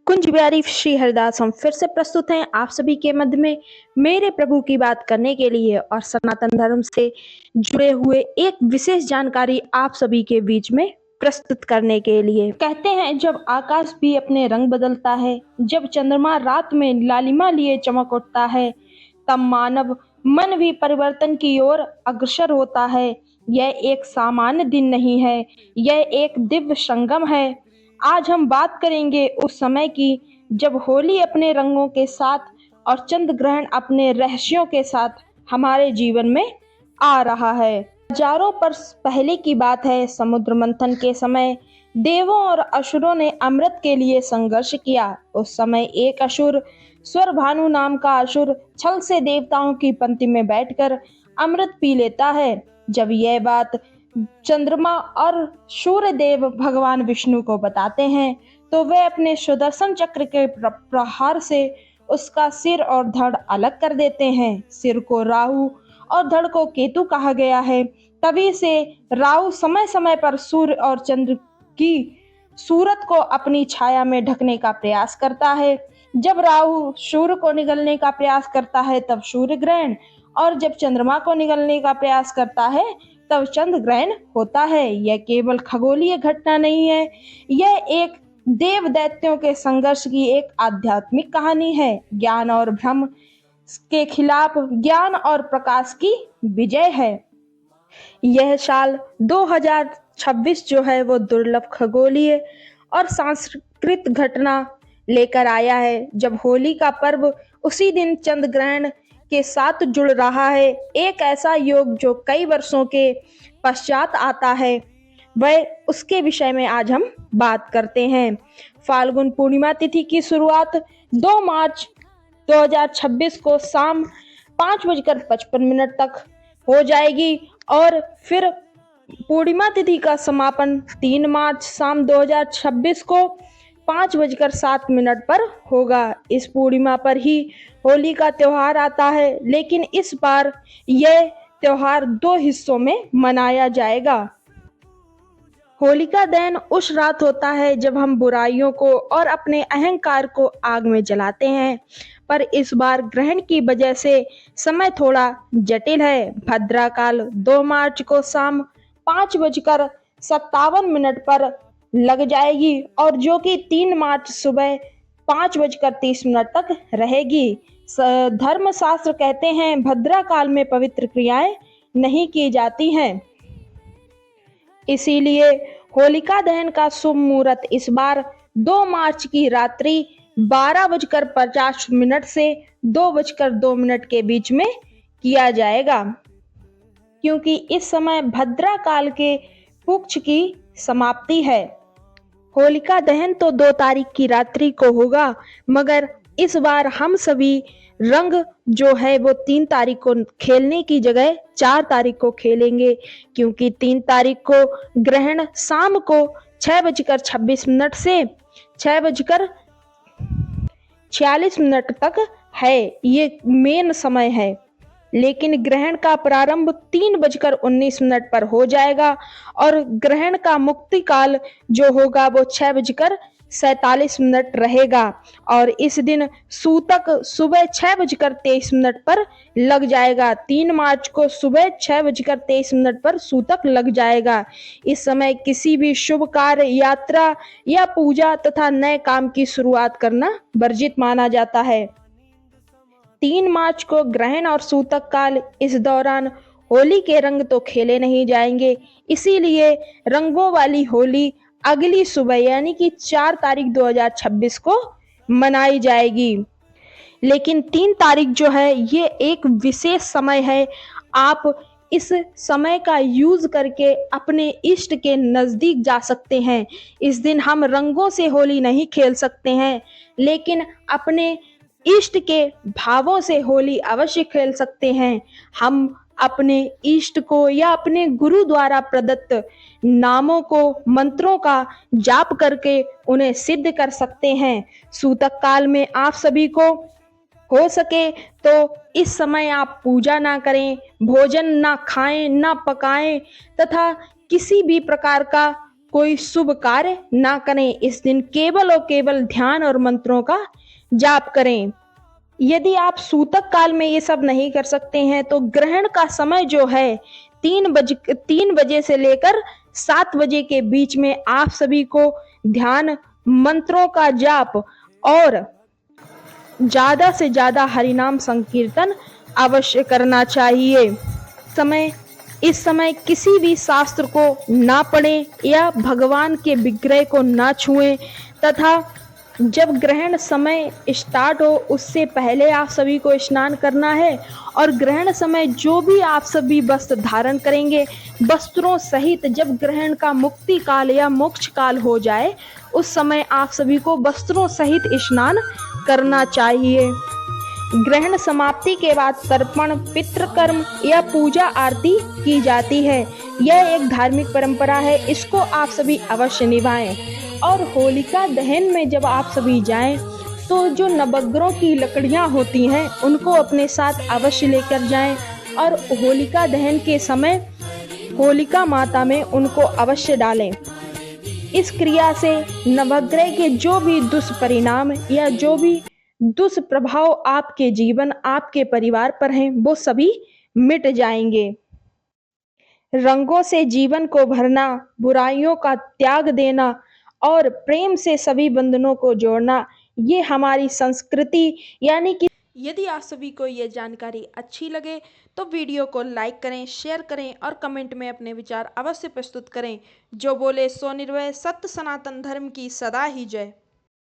कुंज बिहारी श्री हरिदास हम फिर से प्रस्तुत हैं आप सभी के मध्य में मेरे प्रभु की बात करने के लिए और सनातन धर्म से जुड़े हुए एक विशेष जानकारी आप सभी के बीच में प्रस्तुत करने के लिए। कहते हैं जब आकाश भी अपने रंग बदलता है, जब चंद्रमा रात में लालिमा लिए चमक उठता है, तब मानव मन भी परिवर्तन की ओर अग्रसर होता है। यह एक सामान्य दिन नहीं है, यह एक दिव्य संगम है। आज हम बात करेंगे उस समय की जब होली अपने रंगों के साथ और चंद्र ग्रहण अपने रहस्यों के साथ हमारे जीवन में आ रहा है। हजारों वर्ष पहले की बात है। समुद्र मंथन के समय देवों और असुरों ने अमृत के लिए संघर्ष किया। उस समय एक असुर, स्वरभानु नाम का असुर, छल से देवताओं की पंक्ति में बैठकर अमृत पी लेता है। जब यह बात चंद्रमा और सूर्य देव भगवान विष्णु को बताते हैं तो वे अपने सुदर्शन चक्र के प्रहार से उसका सिर और धड़ अलग कर देते हैं। सिर को राहु और धड़ को केतु कहा गया है। तभी से राहु समय समय पर सूर्य और चंद्र की सूरत को अपनी छाया में ढकने का प्रयास करता है। जब राहु सूर्य को निगलने का प्रयास करता है तब सूर्य ग्रहण, और जब चंद्रमा को निगलने का प्रयास करता है तब चंद्र ग्रहण होता है। यह केवल खगोलीय घटना नहीं है, यह एक देव दैत्यों के संघर्ष की एक आध्यात्मिक कहानी है। ज्ञान और भ्रम के खिलाफ ज्ञान और प्रकाश की विजय है। यह साल 2026 जो है वो दुर्लभ खगोलीय और सांस्कृतिक घटना लेकर आया है, जब होली का पर्व उसी दिन चंद्र ग्रहण के साथ जुड़ रहा है। एक ऐसा योग जो कई वर्षों के पश्चात आता है, वह उसके विषय में आज हम बात करते हैं। फाल्गुन पूर्णिमा तिथि की शुरुआत 2 मार्च 2026 को शाम 5:55 तक हो जाएगी और फिर पूर्णिमा तिथि का समापन 3 मार्च शाम 2026 को 5:07 पर होगा। इस पूर्णिमा पर ही होली का त्योहार आता है, लेकिन इस बार यह त्योहार 2 हिस्सों में मनाया जाएगा। होलिका दहन उस रात होता है जब हम बुराइयों को और अपने अहंकार को आग में जलाते हैं, पर इस बार ग्रहण की वजह से समय थोड़ा जटिल है। भद्रा काल 2 मार्च को शाम 5:57 पर लग जाएगी और जो कि 3 मार्च सुबह 5:30 तक रहेगी। धर्मशास्त्र कहते हैं भद्रा काल में पवित्र क्रियाएं नहीं की जाती हैं, इसीलिए होलिका दहन का शुभ मुहूर्त इस बार 2 मार्च की रात्रि 12:50 से 2:02 के बीच में किया जाएगा, क्योंकि इस समय भद्रा काल के पक्ष की समाप्ति है। होलिका दहन तो 2 तारीख की रात्रि को होगा, मगर इस बार हम सभी रंग जो है वो 3 तारीख को खेलने की जगह 4 तारीख को खेलेंगे, क्योंकि 3 तारीख को ग्रहण शाम को 6:26 से 6:46 तक है। ये मेन समय है, लेकिन ग्रहण का प्रारंभ 3:19 पर हो जाएगा और ग्रहण का मुक्ति काल जो होगा वो 6:47 रहेगा और इस दिन सूतक सुबह 6:23 पर लग जाएगा। 3 मार्च को सुबह 6:23 पर सूतक लग जाएगा। इस समय किसी भी शुभ कार्य, यात्रा या पूजा तथा नए काम की शुरुआत करना वर्जित माना जाता है। 3 मार्च को ग्रहण और सूतक काल, इस दौरान होली के रंग तो खेले नहीं जाएंगे, इसीलिए रंगों वाली होली अगली सुबह यानी कि 4 तारीख 2026 को मनाई जाएगी। लेकिन 3 तारीख जो है ये एक विशेष समय है। आप इस समय का यूज करके अपने इष्ट के नजदीक जा सकते हैं। इस दिन हम रंगों से होली नहीं खेल सकते हैं, लेकिन अपने इष्ट के भावों से होली अवश्य खेल सकते हैं। हम अपने इष्ट को या अपने गुरु द्वारा प्रदत्त नामों को, मंत्रों का जाप करके उन्हें सिद्ध कर सकते हैं। सूतक काल में आप सभी को हो सके तो इस समय आप पूजा ना करें, भोजन ना खाएं, ना पकाएं तथा किसी भी प्रकार का कोई शुभ कार्य ना करें। इस दिन केवल और केवल ध्यान और मंत्रों का जाप करें। यदि आप सूतक काल में ये सब नहीं कर सकते हैं तो ग्रहण का समय जो है 3 बजे से लेकर 7 बजे के बीच में आप सभी को ध्यान, मंत्रों का जाप और ज्यादा से ज्यादा हरिनाम संकीर्तन अवश्य करना चाहिए। समय इस समय किसी भी शास्त्र को ना पढ़ें या भगवान के विग्रह को ना छुएं तथा जब ग्रहण समय स्टार्ट हो उससे पहले आप सभी को स्नान करना है और ग्रहण समय जो भी आप सभी वस्त्र धारण करेंगे वस्त्रों सहित जब ग्रहण का मुक्ति काल या मोक्ष काल हो जाए उस समय आप सभी को वस्त्रों सहित स्नान करना चाहिए। ग्रहण समाप्ति के बाद तर्पण, पितृकर्म या पूजा आरती की जाती है। यह एक धार्मिक परंपरा है, इसको आप सभी अवश्य निभाएं। और होलिका दहन में जब आप सभी जाएं तो जो नवग्रहों की लकड़ियां होती हैं उनको अपने साथ अवश्य लेकर जाएं और होलिका दहन के समय होलिका माता में उनको अवश्य डालें। इस क्रिया से नवग्रह के जो भी दुष्परिणाम या जो भी दुष्प्रभाव आपके जीवन, आपके परिवार पर हैं वो सभी मिट जाएंगे। रंगों से जीवन को भरना, बुराइयों का त्याग देना और प्रेम से सभी बंधनों को जोड़ना, ये हमारी संस्कृति यानी कि यदि आप सभी को ये जानकारी अच्छी लगे तो वीडियो को लाइक करें, शेयर करें और कमेंट में अपने विचार अवश्य प्रस्तुत करें। जो बोले सो निर्भय, सत्य सनातन धर्म की सदा ही जय।